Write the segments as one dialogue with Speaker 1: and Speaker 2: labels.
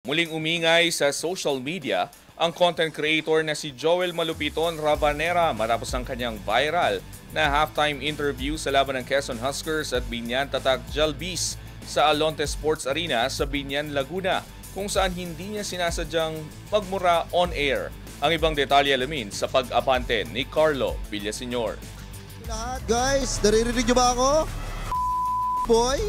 Speaker 1: Muling umingay sa social media ang content creator na si Joel Malupiton Ravanera matapos ang kanyang viral na halftime interview sa laban ng Quezon Huskers at Binyan Tatak Jalbis sa Alonte Sports Arena sa Binyan, Laguna, kung saan hindi niya sinasadyang magmura on-air. Ang ibang detalye alamin sa pag-apante ni Carlo Villaseñor.
Speaker 2: Lahat guys, naririnig niyo ba ako? Boy!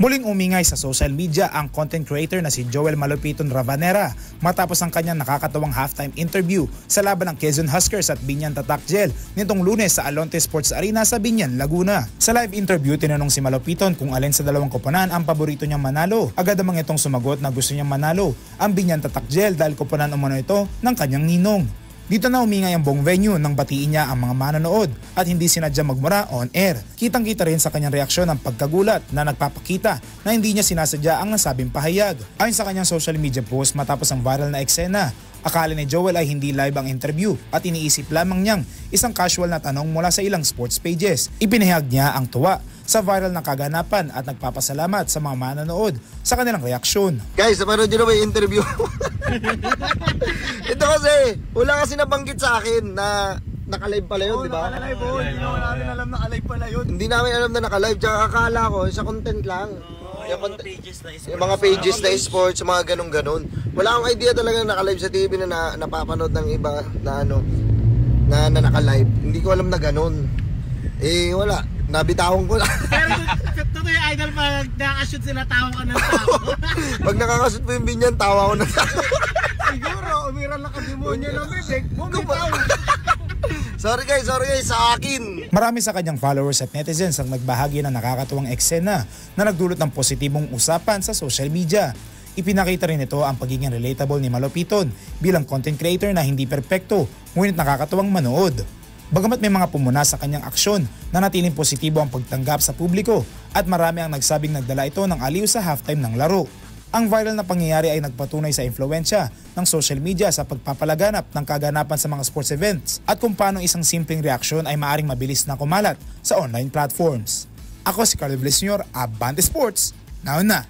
Speaker 3: Muling umingay sa social media ang content creator na si Joel Malupiton Ravanera matapos ang kanyang nakakatawang halftime interview sa laban ng Quezon Huskers at Binyan Tatak Jel nitong Lunes sa Alonte Sports Arena sa Binyan, Laguna. Sa live interview, tinanong si Malupiton kung alin sa dalawang koponan ang paborito niyang manalo. Agad namang itong sumagot na gusto niyang manalo ang Binyan Tatak Jel dahil koponan umano ito ng kanyang ninong. Dito na umingay ang buong venue nang batiin niya ang mga manonood at hindi sinadya magmura on air. Kitang-kita rin sa kanyang reaksyon ang pagkagulat na nagpapakita na hindi niya sinasadya ang nasabing pahayag. Ayon sa kanyang social media post matapos ang viral na eksena, akala ni Joel ay hindi live ang interview at iniisip lamang niyang isang casual na tanong mula sa ilang sports pages. Ipinahayag niya ang tuwa sa viral na kaganapan at nagpapasalamat sa mga manonood sa kanilang reaksyon.
Speaker 2: Guys, napanood nyo na ba yung interview? Ito kasi, wala kasi nabanggit sa akin na naka-live pala yun, di ba?
Speaker 4: Naka-live po, hindi naman namin alam na naka-live pala yun.
Speaker 2: Hindi namin alam na naka-live, tsaka akala ko sa content lang. Yung mga pages na sports, mga ganun-ganun. Wala akong idea talaga na naka-live sa TV na napapanood ng iba na na naka-live. Hindi ko alam na ganun. Eh, wala. Nabitawang ko lang.
Speaker 4: Pero totoo yung idol, pag nakashoot sila, tawa ka ng tao.
Speaker 2: Pag nakakashoot po yung Binyan, tawa ko na tao.
Speaker 4: Siguro, umiran lang ka-demonyo ng bibig. Bumitaw.
Speaker 2: Sorry guys, sa akin.
Speaker 3: Marami sa kanyang followers at netizens ang nagbahagi ng nakakatuwang eksena na nagdulot ng positibong usapan sa social media. Ipinakita rin ito ang pagiging relatable ni Malupiton bilang content creator na hindi perpekto ngunit nakakatuwang manood. Bagamat may mga pumuna sa kanyang aksyon, nanatiling positibo ang pagtanggap sa publiko at marami ang nagsabing nagdala ito ng aliw sa halftime ng laro. Ang viral na pangyayari ay nagpatunay sa impluwensya ng social media sa pagpapalaganap ng kaganapan sa mga sports events at kung paano isang simpleng reaksyon ay maaring mabilis na kumalat sa online platforms. Ako si Carlo Villaseñor, Abante Sports, now na!